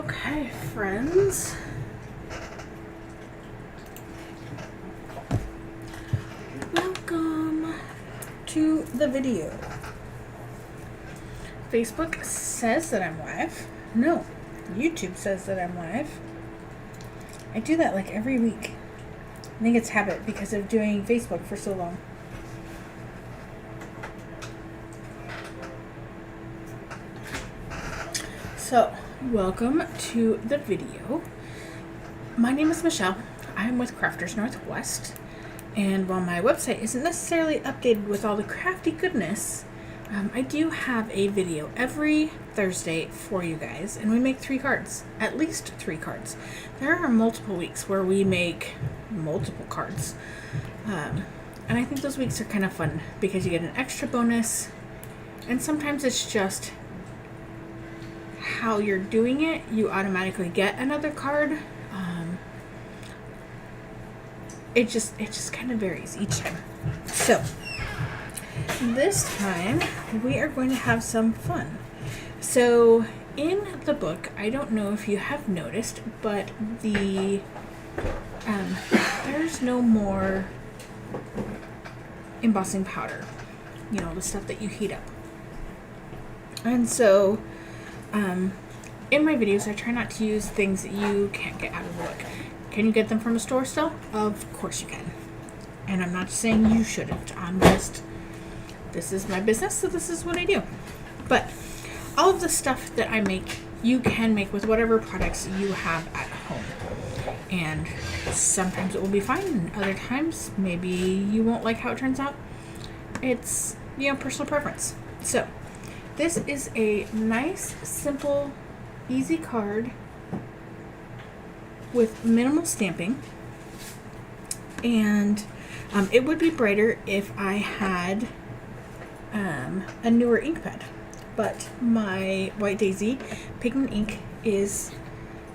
Okay, friends. Welcome to the video. Facebook says that I'm live. No, YouTube says that I'm live. I do that like every week. I think it's habit because of doing Facebook for so long. So, welcome to the video. My name is Michelle. I am with Crafters Northwest. And while my website isn't necessarily updated with all the crafty goodness, I do have a video every Thursday for you guys. And we make 3 cards. At least 3 cards. There are multiple weeks where we make multiple cards. And I think those weeks are kind of fun because you get an extra bonus. And sometimes it's just how you're doing it, you automatically get another card. It just kind of varies each time. So this time we are going to have some fun. So in the book, I don't know if you have noticed, but the there's no more embossing powder. You know, the stuff that you heat up. And so in my videos, I try not to use things that you can't get out of the book. Can you get them from a store still? Of course you can. And I'm not saying you shouldn't. This is my business, so this is what I do. But all of the stuff that I make, you can make with whatever products you have at home. And sometimes it will be fine, and other times maybe you won't like how it turns out. It's, personal preference. So this is a nice, simple, easy card with minimal stamping. And it would be brighter if I had a newer ink pad. But my White Daisy Pigment ink is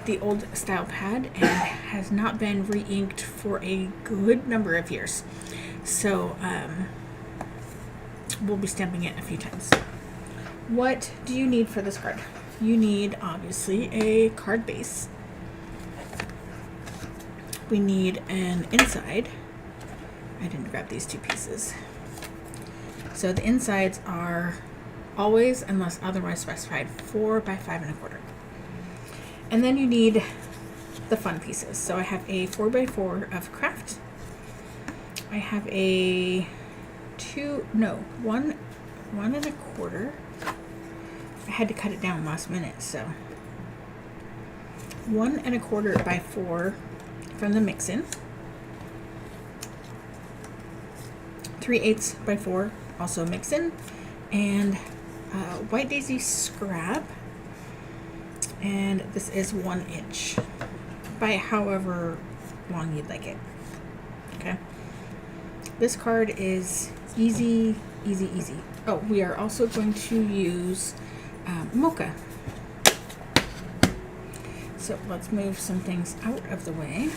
the old style pad and has not been re-inked for a good number of years. So we'll be stamping it a few times. What do you need for this card? You need, obviously, a card base. We need an inside. I didn't grab these 2 pieces. So the insides are always, unless otherwise specified, 4 by 5 1/4. And then you need the fun pieces. So I have a 4 by 4 of craft. I have a 1 1/4. I had to cut it down last minute, so 1 1/4 by 4 from the mix-in. 3/8 by 4, also mix-in, and White Daisy scrap, and this is 1 inch by however long you'd like it. Okay, this card is easy. Oh, we are also going to use mocha. So let's move some things out of the way.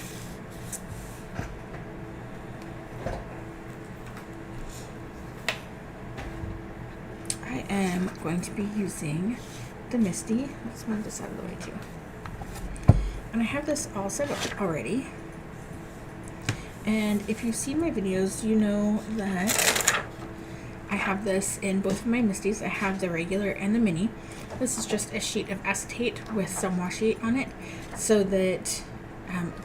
I am going to be using the Misty. Let's move this out of the way too. And I have this all set up already. And if you see my videos, you know that I have this in both of my Misties. I have the regular and the mini. This is just a sheet of acetate with some washi on it so that,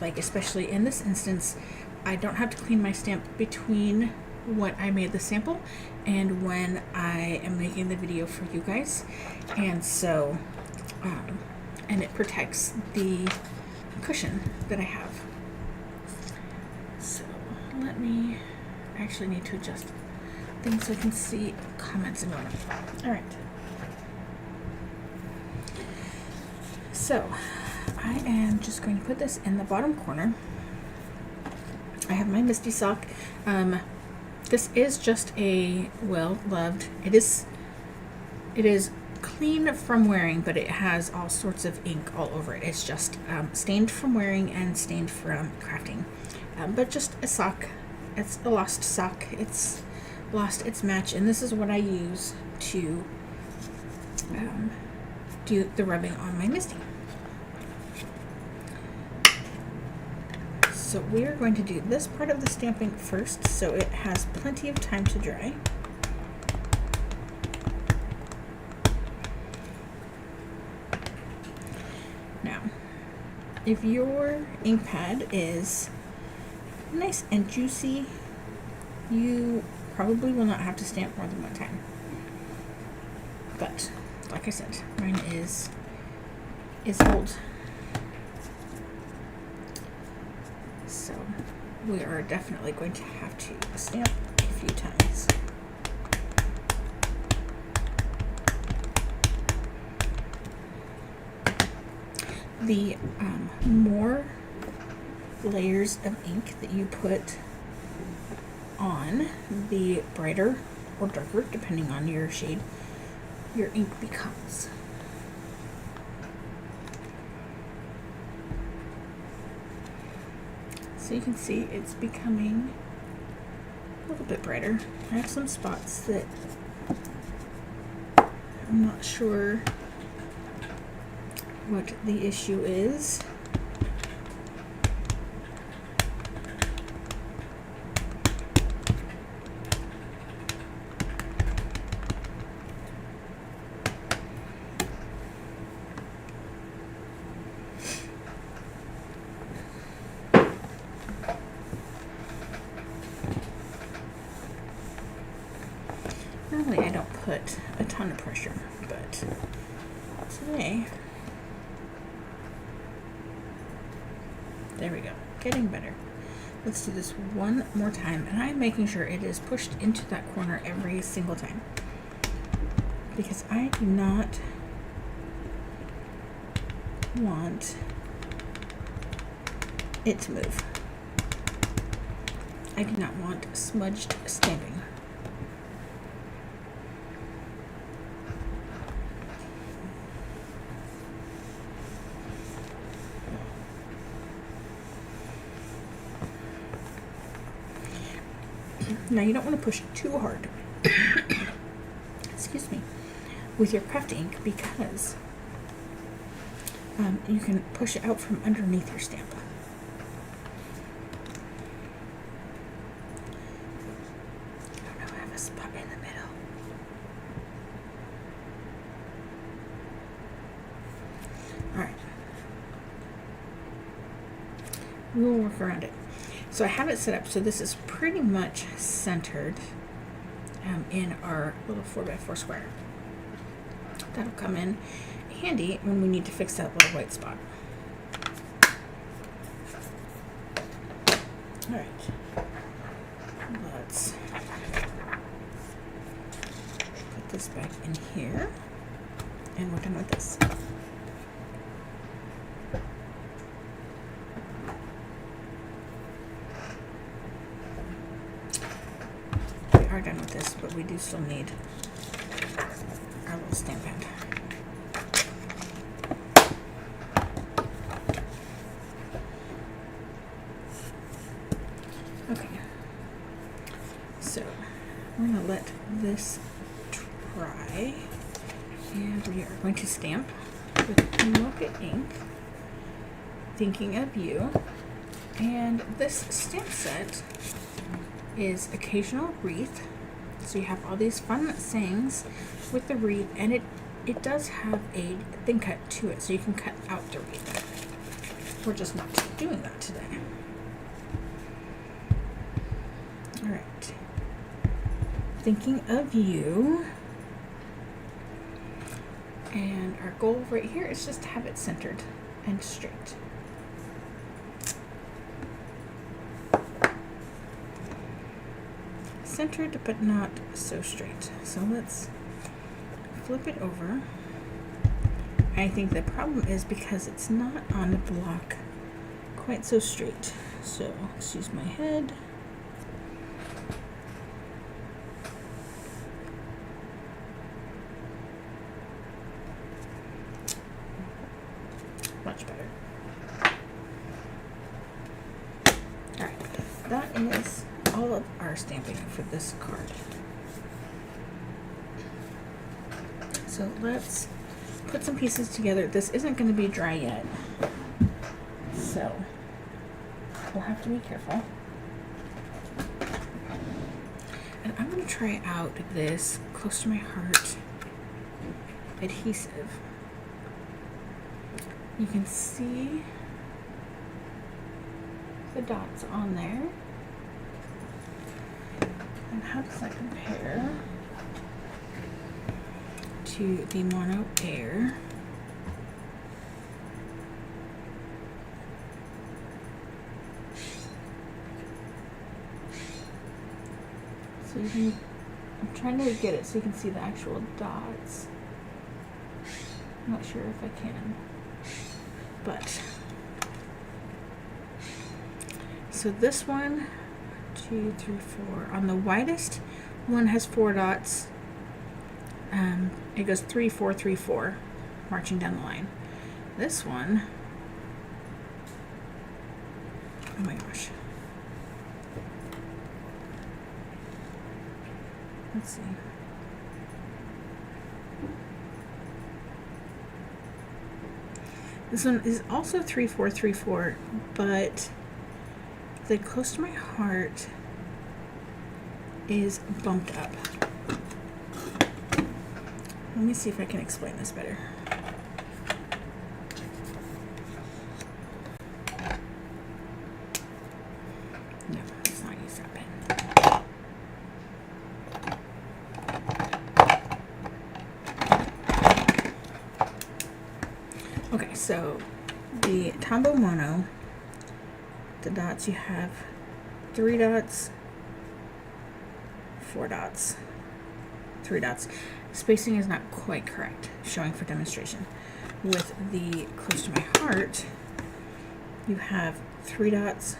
especially in this instance, I don't have to clean my stamp between when I made the sample and when I am making the video for you guys. And so, and it protects the cushion that I have. So let me, actually need to adjust things so I can see comments and whatnot. All right. So I am just going to put this in the bottom corner. I have my Misty sock. This is just a well-loved. It is clean from wearing, but it has all sorts of ink all over it. It's just stained from wearing and stained from crafting. But just a sock. It's a lost sock. It's lost its match, and this is what I use to do the rubbing on my Misty. So we're going to do this part of the stamping first, so it has plenty of time to dry. Now, if your ink pad is nice and juicy, you probably will not have to stamp more than one time. But, like I said, mine is old. So, we are definitely going to have to stamp a few times. The more layers of ink that you put on, the brighter or darker, depending on your shade, your ink becomes. So you can see it's becoming a little bit brighter. I have some spots that I'm not sure what the issue is. Normally I don't put a ton of pressure, but today, there we go, getting better. Let's do this one more time, and I'm making sure it is pushed into that corner every single time, because I do not want it to move. I do not want smudged stamping. Now you don't want to push too hard, excuse me, with your craft ink, because you can push it out from underneath your stamp. I don't know, I have a spot in the middle. Alright. We will work around it. So I have it set up so this is pretty much centered in our little 4x4 square. That'll come in handy when we need to fix that little white spot. Alright, let's put this back in here, and we're done with this. We are done with this, but we do still need our little stamp pad. Okay, so we're going to let this dry, and we are going to stamp with Mocha ink, Thinking of You. And this stamp set is Occasional Wreath. So you have all these fun sayings with the wreath, and it does have a thin cut to it, so you can cut out the wreath. We're just not doing that today. Alright. Thinking of You. And our goal right here is just to have it centered and straight. Centered but not so straight. So let's flip it over. I think the problem is because it's not on the block quite so straight. So let's use my head. Much better. Alright, that is all of our stamping for this card. So let's put some pieces together. This isn't going to be dry yet, so we'll have to be careful. And I'm going to try out this Close to My Heart adhesive. You can see the dots on there. And how does that compare to the Mono Air? So you can, I'm trying to get it so you can see the actual dots. I'm not sure if I can, but so this one, 2, 3, 4. On the widest one has 4 dots. It goes 3, 4, 3, 4, marching down the line. This one, oh my gosh. Let's see. This one is also 3, 4, 3, 4, but the Close to My Heart is bumped up. Let me see if I can explain this better. No, let's not use that pen. Okay, so the Tombow Mono, the dots, you have 3 dots, 4 dots, 3 dots. Spacing is not quite correct, showing for demonstration. With the Close to My Heart, you have 3 dots,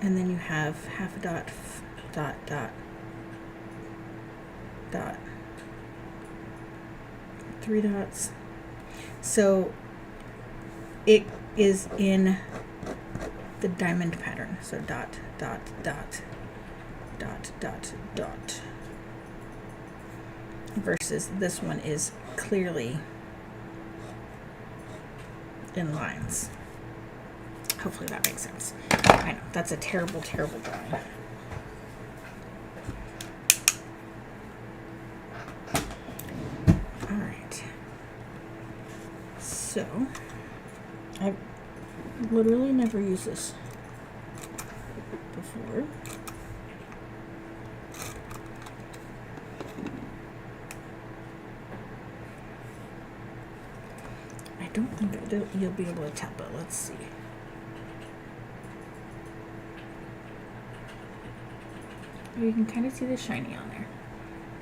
and then you have half a dot, dot, dot, dot, 3 dots. So it is in the diamond pattern. So dot, dot, dot, dot, dot, dot. Versus this one is clearly in lines. Hopefully that makes sense. I know, that's a terrible, terrible drawing. Alright. So, I've literally never used this before. I don't think you'll be able to tell, but let's see. You can kind of see the shiny on there.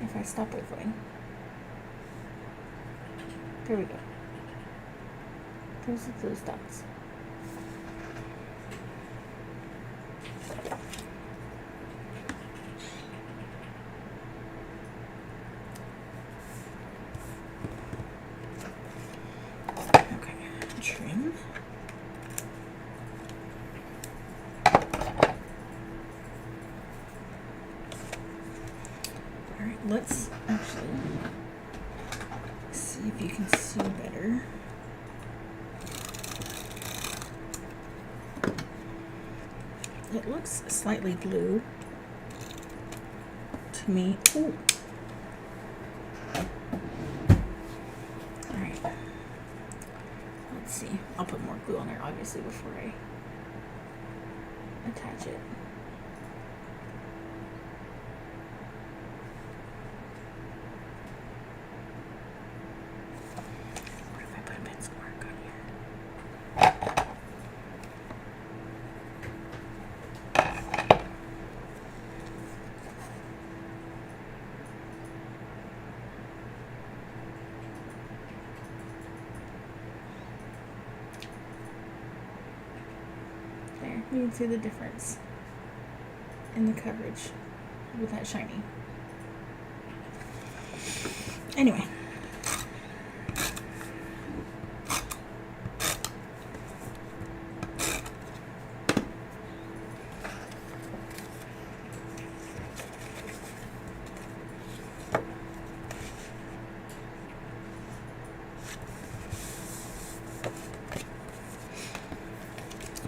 If I stop wiggling. There we go. Those are those dots. Okay, trim. Alright, let's actually see if you can see better. It looks slightly blue to me. Ooh. Alright. Let's see. I'll put more glue on there, obviously, before I attach it. What if I put a pencil mark on here? There, you can see the difference in the coverage with that shiny. Anyway.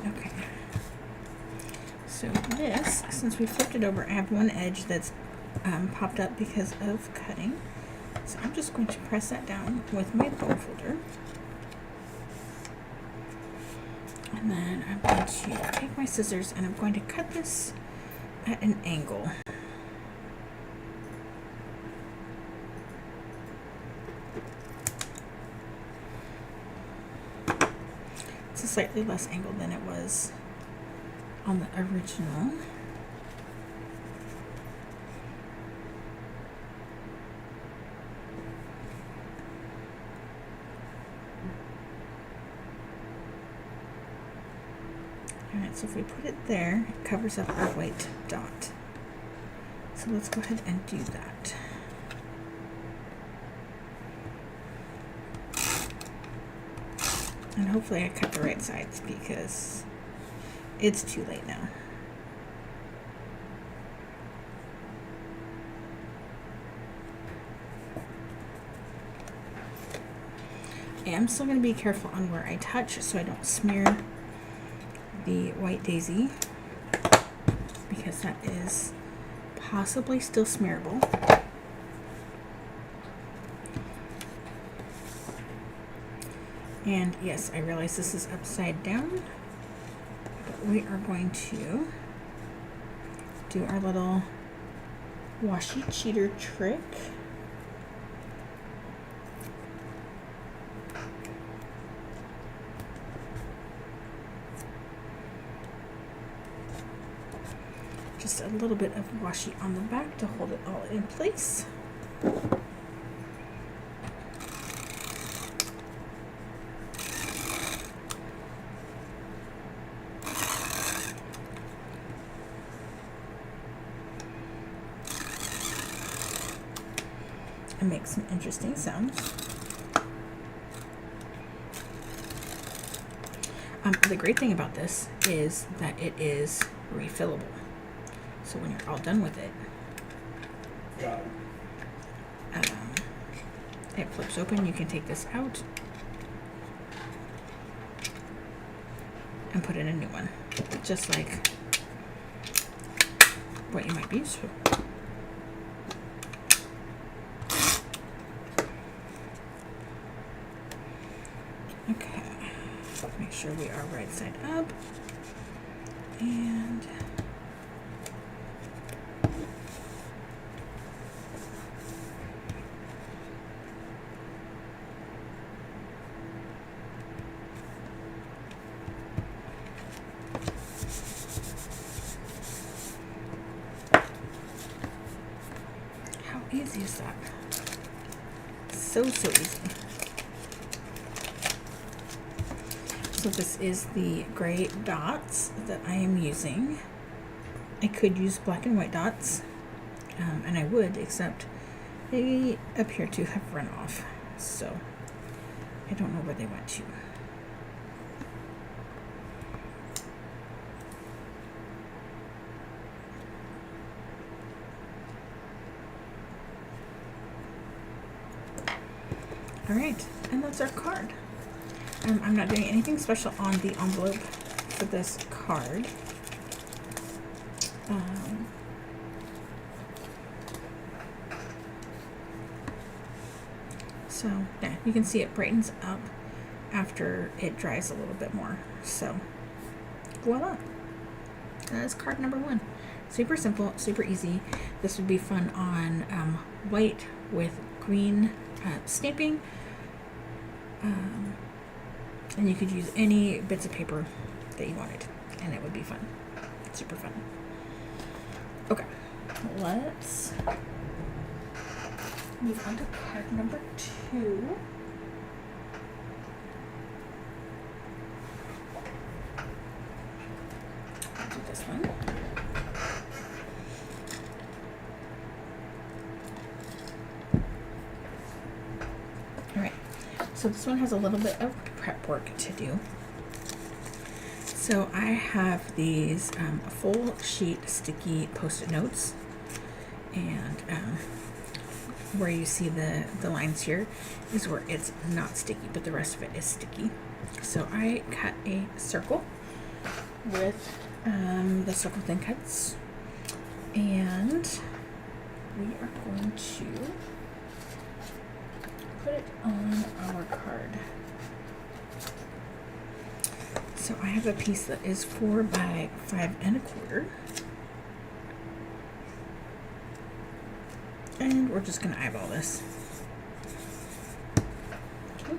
Okay. So this, since we flipped it over, I have one edge that's popped up because of cutting. So I'm just going to press that down with my bone folder. And then I'm going to take my scissors and I'm going to cut this at an angle. It's a slightly less angle than it was on the original. Alright, so if we put it there, it covers up our white dot. So let's go ahead and do that. And hopefully I cut the right sides because it's too late now. I am still going to be careful on where I touch so I don't smear the white daisy, because that is possibly still smearable. And yes, I realize this is upside down, but we are going to do our little washi cheater trick. Just a little bit of washi on the back to hold it all in place. And make some interesting sounds. The great thing about this is that it is refillable. So when you're all done with it, it flips open. You can take this out and put in a new one, just like what you might be used to. Okay, make sure we are right side up, and how easy is that? So easy. So this is the gray dots that I am using. I could use black and white dots, and I would, except they appear to have run off. So I don't know where they went to. All right, and that's our card. I'm not doing anything special on the envelope for this card. So yeah, you can see it brightens up after it dries a little bit more. So voila, that is card number 1. Super simple, super easy. This would be fun on white with green stamping. And you could use any bits of paper that you wanted, and it would be fun. Super fun. Okay, let's move on to card number 2. I'll do this one. Alright, so this one has a little bit of prep work to do. So I have these full sheet sticky post-it notes, and where you see the lines here is where it's not sticky, but the rest of it is sticky. So I cut a circle with the circle thin cuts, and we are going to put it on our card. So I have a piece that is 4 by 5 1/4. And we're just going to eyeball this. Okay.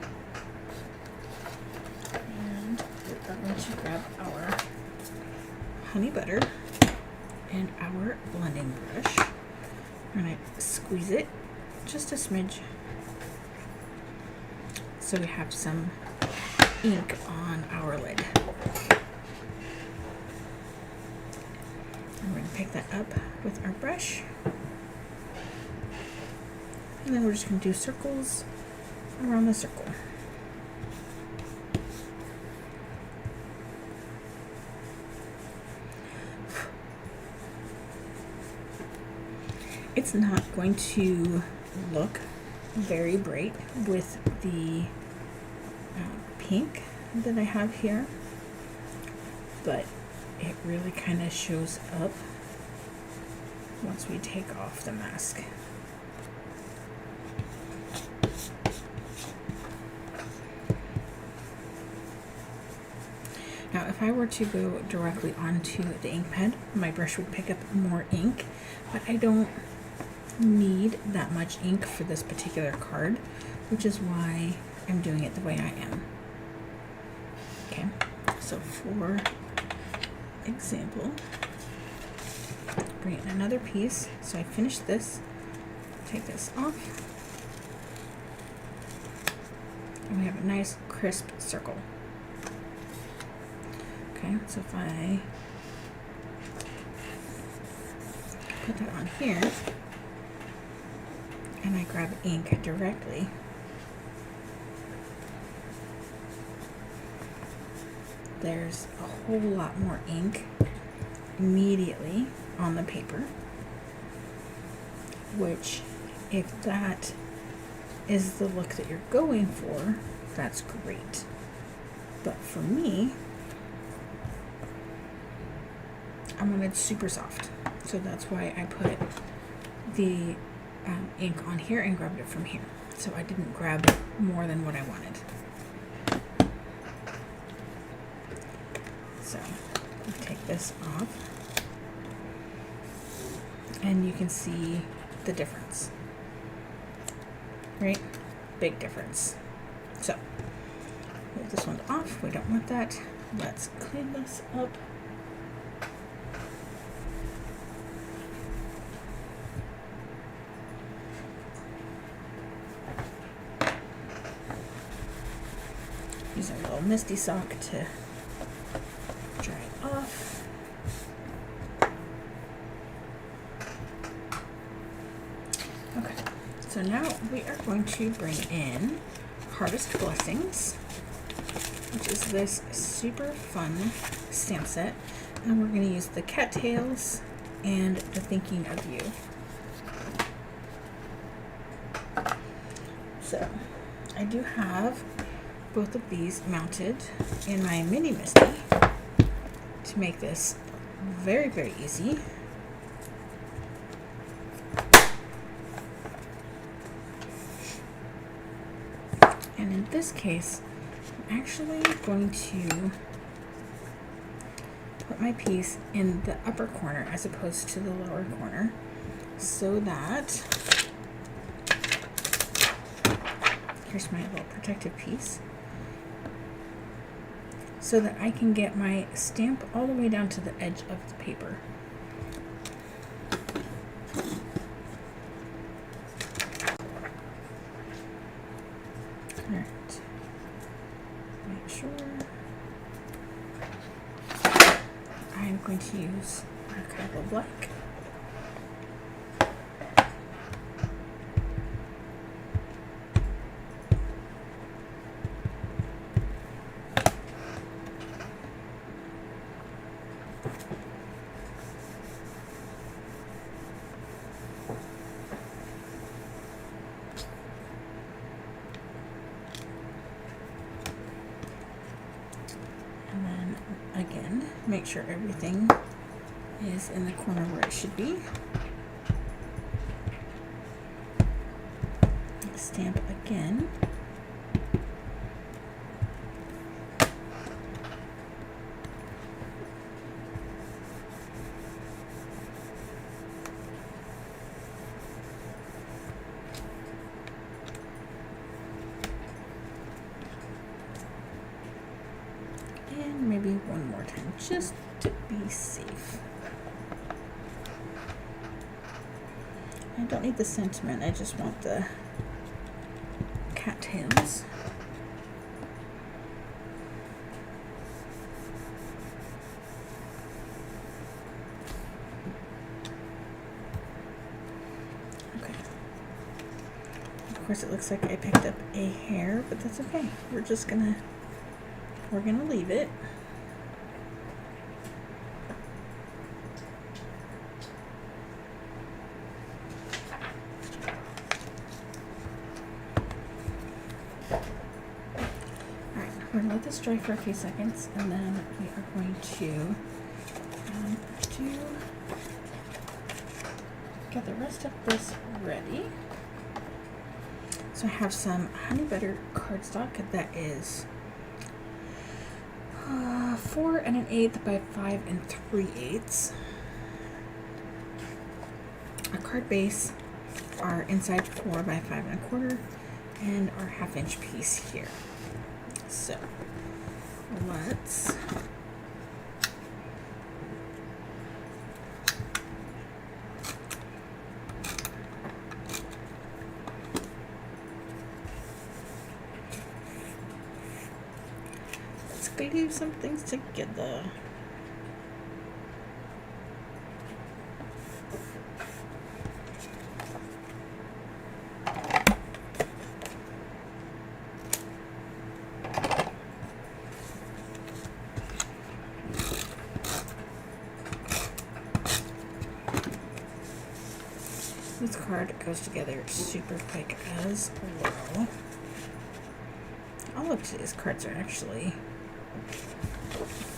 And we're going to grab our honey butter and our blending brush. We're going to squeeze it just a smidge so we have some ink on our lid. And we're going to pick that up with our brush. And then we're just going to do circles around the circle. It's not going to look very bright with the pink that I have here, but it really kind of shows up once we take off the mask. Now, if I were to go directly onto the ink pad, my brush would pick up more ink, but I don't need that much ink for this particular card, which is why I'm doing it the way I am. Okay, so for example, bring in another piece. So I finished this, take this off, and we have a nice crisp circle. Okay, so if I put that on here and I grab ink directly, there's a whole lot more ink immediately on the paper, which, if that is the look that you're going for, that's great. But for me, I wanted super soft, so that's why I put the ink on here and grabbed it from here. So I didn't grab more than what I wanted. So I'll take this off, and you can see the difference, right? Big difference. So move this one off. We don't want that. Let's clean this up. Use our little misty sock to dry it off. Okay, so now we are going to bring in Hardest Blessings, which is this super fun stamp set, and we're going to use the cattails and the Thinking of You. So I do have both of these mounted in my mini Misty to make this very, very easy. And in this case, I'm actually going to put my piece in the upper corner as opposed to the lower corner, so that, here's my little protective piece, so that I can get my stamp all the way down to the edge of the paper. Alright, make sure I'm going to use Archival Black. make sure everything is in the corner where it should be. Stamp again. And maybe one more time, just to be safe. I don't need the sentiment, I just want the cattails. Okay. Of course it looks like I picked up a hair, but that's okay. We're gonna leave it. We're going to let this dry for a few seconds, and then we are going to get the rest of this ready. So I have some honey butter cardstock that is 4 1/8 by 5 3/8. A card base, our inside 4 by 5 1/4, and our 1/2 inch piece here. So let's glue some things together. This card goes together super quick as well. All of today's cards are actually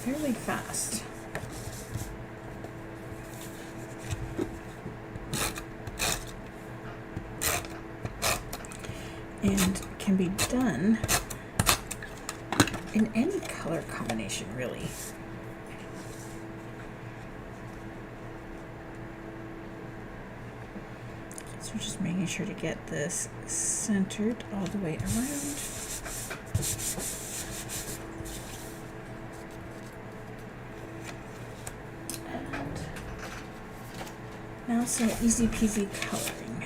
fairly fast. And can be done in any color combination, really. So we're just making sure to get this centered all the way around. And now some easy peasy coloring.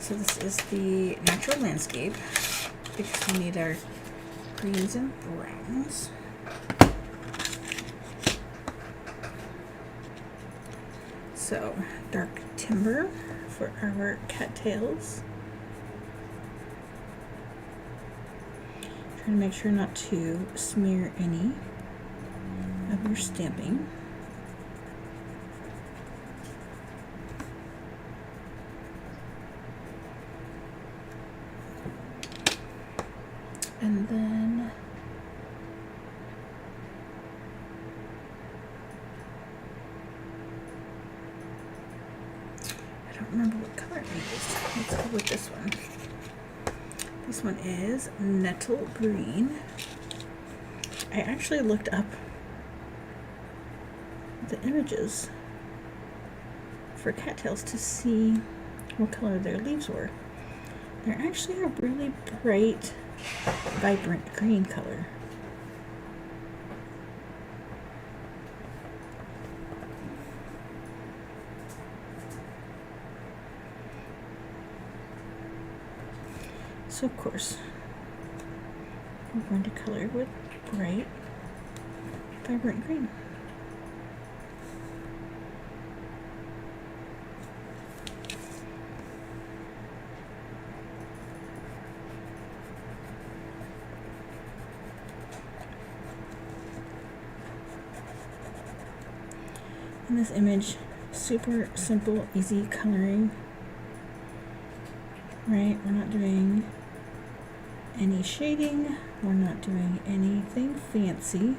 So this is the natural landscape because we need our greens and browns. So dark timber for our cattails. Trying to make sure not to smear any of your stamping. And then I don't remember what color I used. Let's go with this one. This one is Nettle Green. I actually looked up the images for cattails to see what color their leaves were. They're actually a really bright, vibrant green color. So of course, we're going to color with bright, vibrant green. In this image, Super simple, easy coloring. Right, we're not doing any shading. We're not doing anything fancy.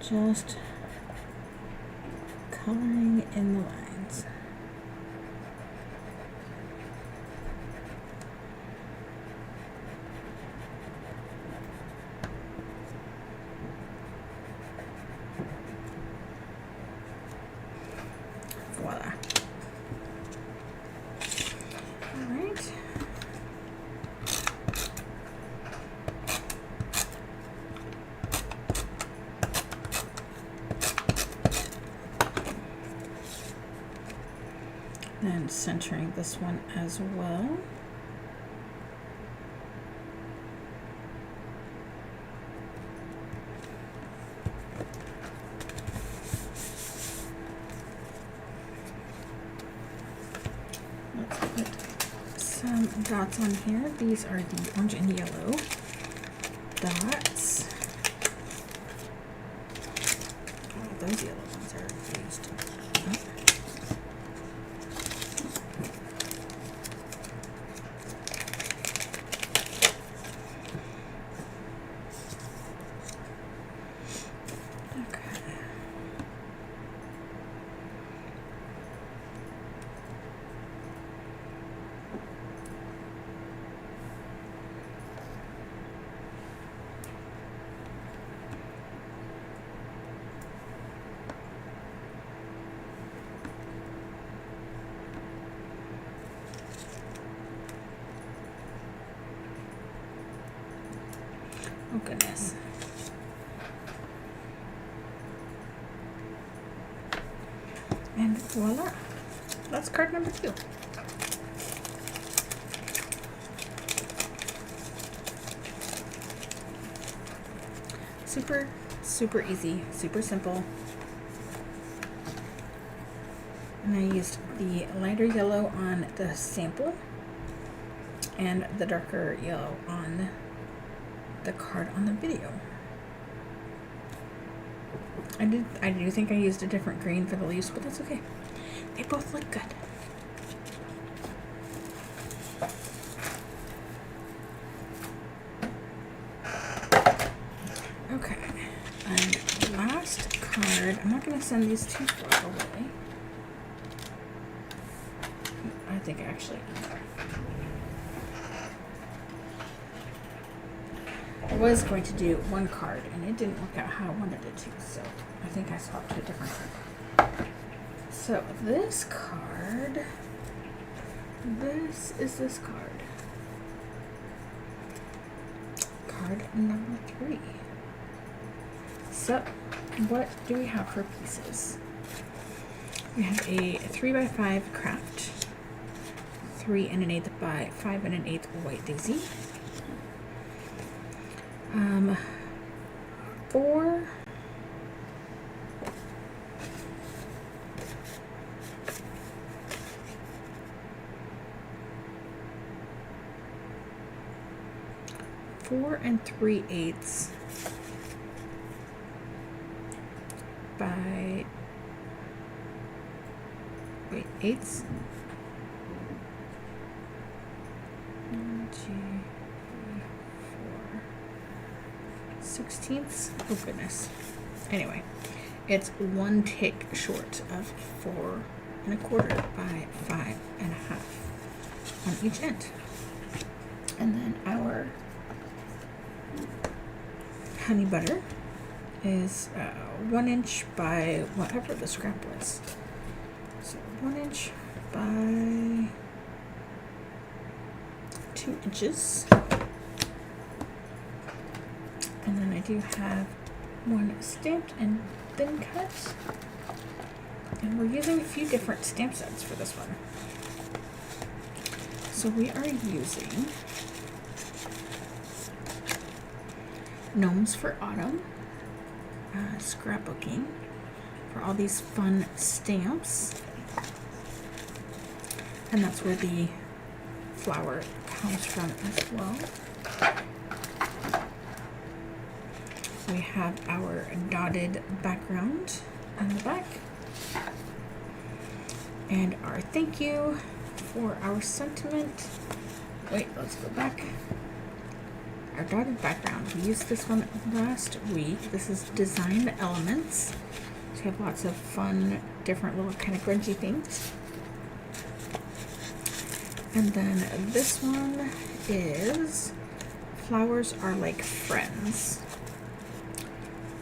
Just coloring in the lines. Voila. All right. And centering this one as well. Let's put some dots on here. These are the orange and yellow dots. Oh, those yellow ones are used. Oh. Oh goodness. And voila, that's card number 2. Super, super easy, super simple. And I used the lighter yellow on the sample and the darker yellow on the card on the video. I do think I used a different green for the leaves, but that's okay. They both look good. Okay, and last card. I'm not going to send these too far away. I think actually I was going to do one card and it didn't work out how I wanted it to, so I think I swapped to a different card. So this card, this is this card. Card number 3. So what do we have for pieces? We have a 3x5 craft, 3 1/8 by 5 1/8 white daisy. 4 4 3/8 by 8s. 1, 2, 3, 4, 16ths. Oh goodness. Anyway, it's 1 tick short of 4 1/4 by 5 1/2 on each end. And then our honey butter is 1 inch by whatever the scrap was. So 1 inch by 2 inches. And then I do have one stamped and thin cut. And we're using a few different stamp sets for this one. So we are using Gnomes for Autumn, scrapbooking for all these fun stamps. And that's where the flower comes from as well. We have our dotted background in the back. And our thank you for our sentiment. Wait, let's go back. Our dotted background. We used this one last week. This is Design Elements. So we have lots of fun, different little kind of grungy things. And then this one is Flowers Are Like Friends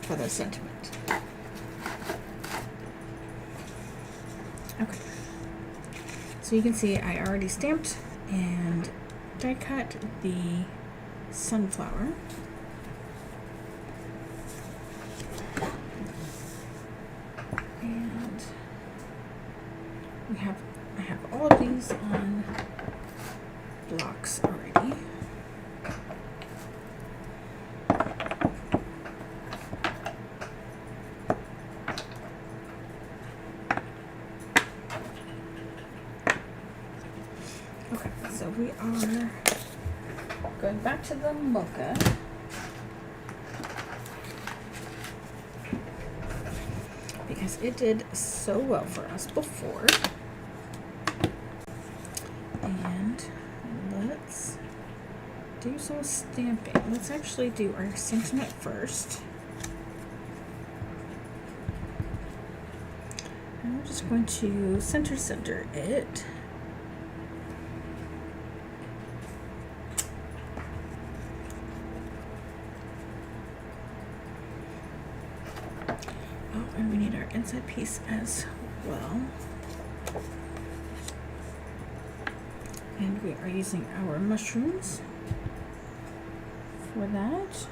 for the sentiment. Okay. So you can see I already stamped and die cut the sunflower. And I have all of these on blocks already. Okay, so we are going back to the mocha. Because it did so well for us before. And let's do some stamping. Let's actually do our sentiment first. And we're just going to center it. Oh, and we need our inside piece as well. And we are using our mushrooms for that.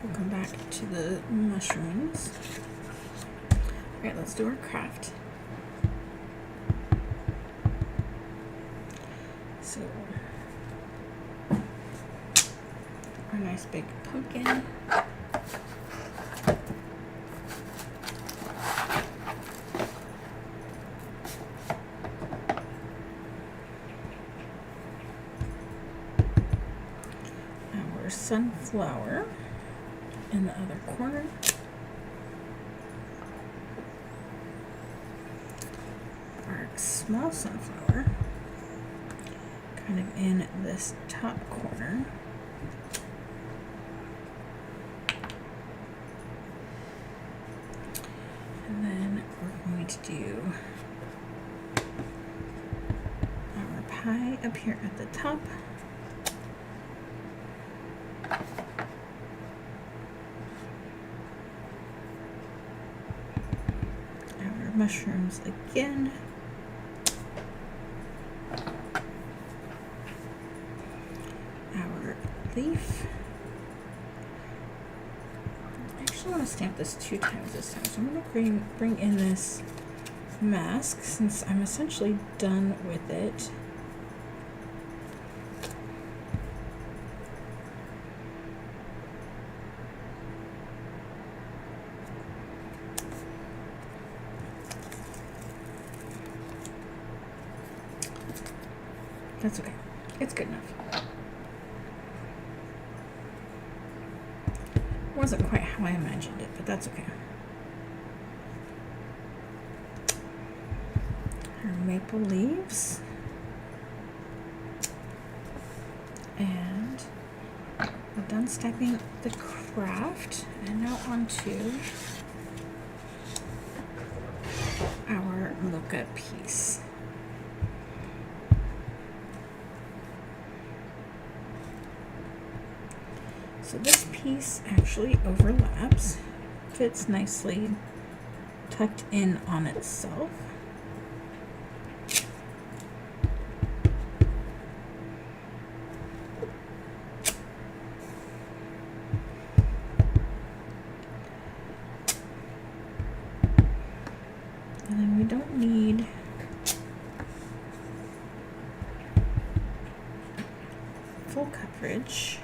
We'll come back to the mushrooms. Alright, let's do our craft. So, our nice big pumpkin. Our sunflower in the other corner. Our small sunflower kind of in this top corner. And then we're going to do our pie up here at the top. Our mushrooms again. Our leaf. I actually want to stamp this 2 times this time, so I'm going to bring in this mask since I'm essentially done with it. That's okay. It's good enough. Wasn't quite how I imagined it, but that's okay. Our maple leaves. And we're done stamping the craft. And now on to our mocha piece. So this piece actually overlaps, fits nicely tucked in on itself. And then we don't need full coverage.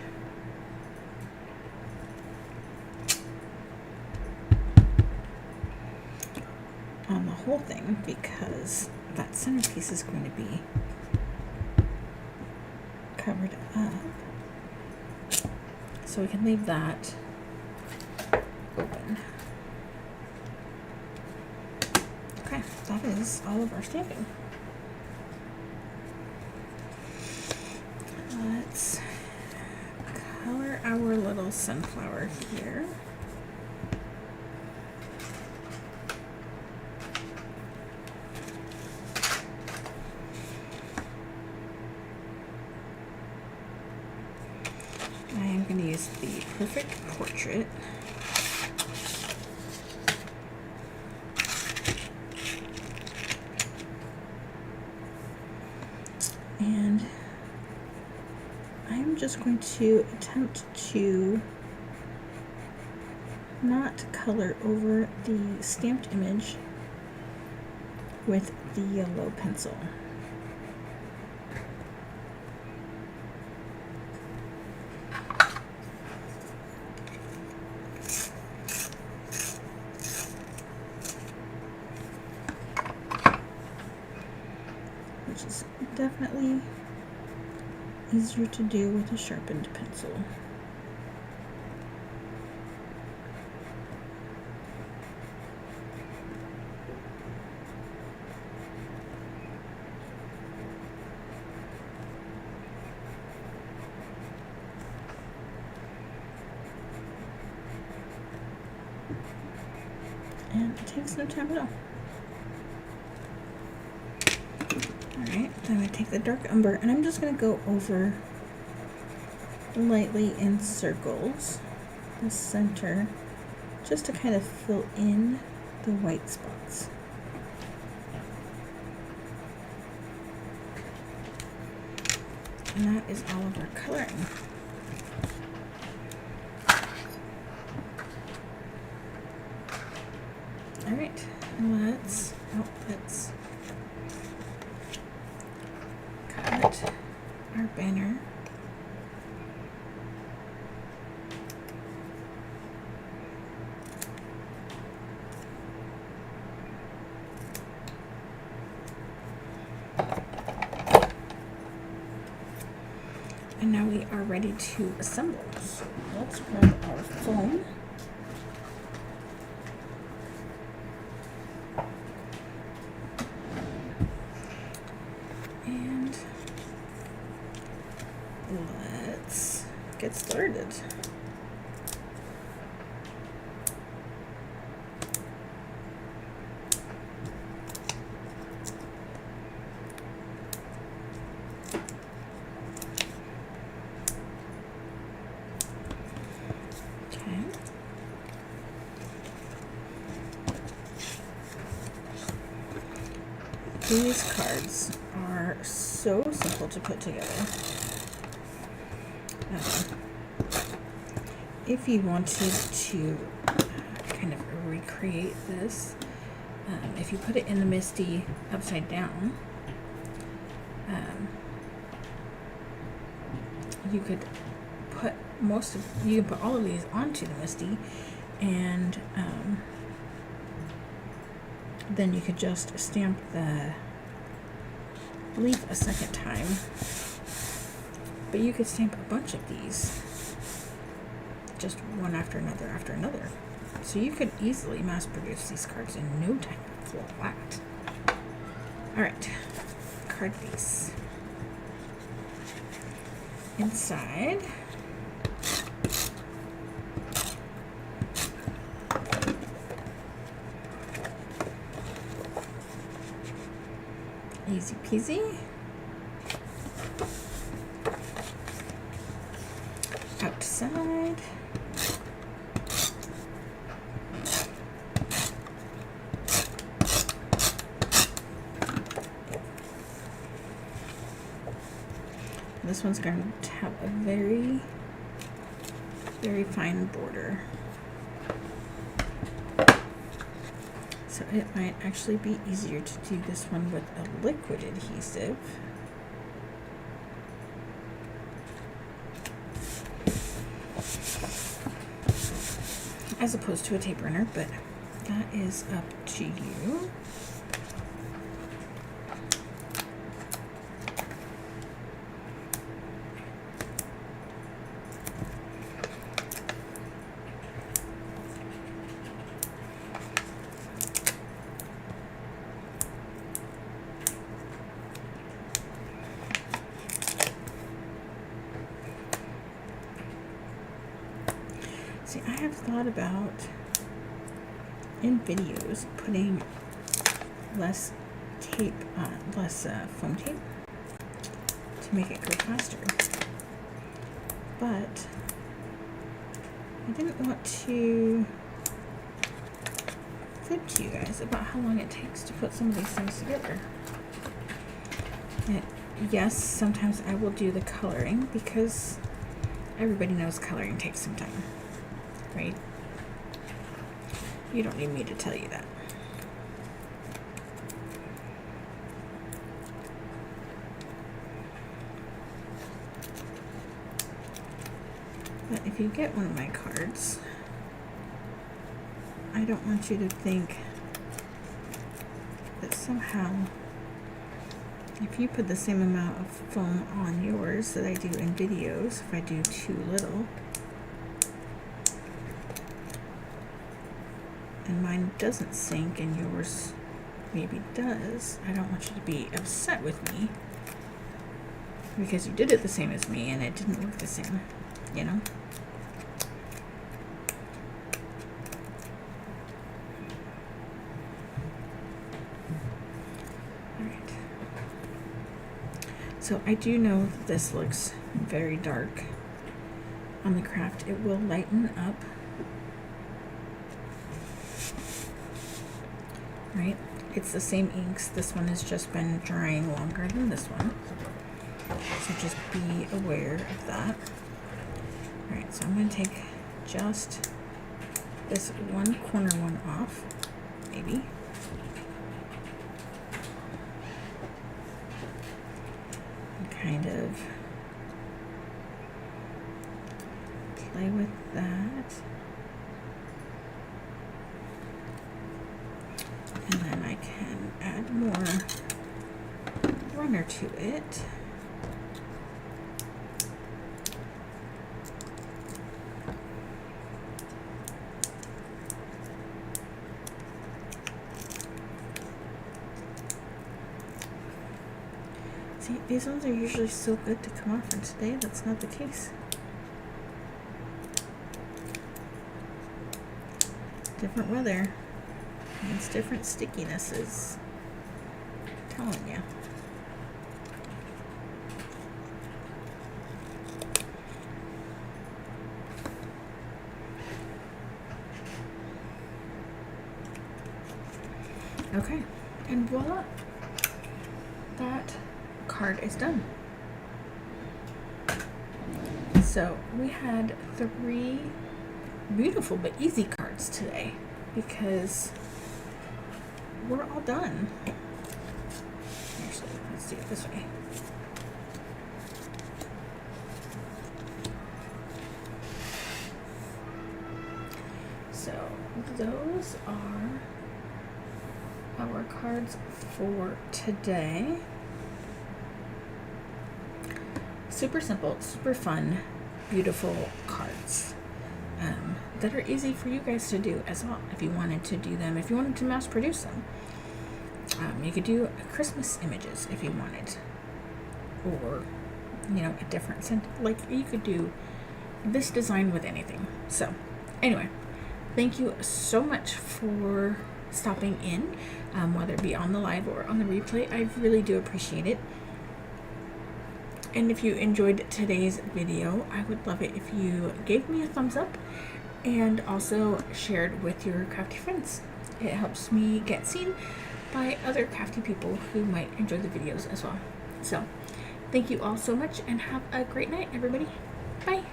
On the whole thing, because that centerpiece is going to be covered up. So we can leave that open. Okay, that is all of our stamping. Let's color our little sunflower here. I am going to use the Perfect Portrait. And I'm just going to attempt to not color over the stamped image with the yellow pencil. Which is definitely easier to do with a sharpened pencil. And it takes no time at all. Alright, then I take the dark umber and I'm just going to go over lightly in circles the center just to kind of fill in the white spots. And that is all of our coloring. Alright, let's cut our banner. And now we are ready to assemble. So let's grab our foam. And let's get started. These cards are so simple to put together. If you wanted to kind of recreate this, if you put it in the MISTI upside down, you could put you can put all of these onto the MISTI, and then you could just stamp the leaf a second time. But you could stamp a bunch of these, just one after another. So you could easily mass produce these cards in no time flat. Alright, card base. Inside, easy peasy. Outside. This one's going to have a very, very fine border. So it might actually be easier to do this one with a liquid adhesive. As opposed to a tape runner, but that is up to you. See, I have thought about in videos putting less tape, less foam tape to make it go faster. But I didn't want to fib to you guys about how long it takes to put some of these things together. And yes, sometimes I will do the coloring because everybody knows coloring takes some time, right? You don't need me to tell you that. But if you get one of my cards, I don't want you to think that somehow if you put the same amount of foam on yours that I do in videos, if I do too little, and mine doesn't sink and yours maybe does, I don't want you to be upset with me because you did it the same as me and it didn't work the same, you know? Alright. So I do know that this looks very dark on the craft. It will lighten up. Right? It's the same inks. This one has just been drying longer than this one. So just be aware of that. Alright, so I'm going to take just this one corner one off, maybe. And kind of play with that. And then I can add more runner to it. See, these ones are usually so good to come off, and today that's not the case. Different weather. It's different stickinesses. I'm telling you. Okay, and voila, that card is done. So we had 3 beautiful but easy cards today because we're all done. Actually, let's do it this way. So those are our cards for today. Super simple, super fun, beautiful cards that are easy for you guys to do as well if you wanted to do them, if you wanted to mass produce them. You could do Christmas images if you wanted, or you know, a different scent. Like, you could do this design with anything. So anyway, thank you so much for stopping in, whether it be on the live or on the replay. I really do appreciate it. And if you enjoyed today's video, I would love it if you gave me a thumbs up and also shared with your crafty friends. It helps me get seen by other crafty people who might enjoy the videos as well. So thank you all so much and have a great night, everybody. Bye.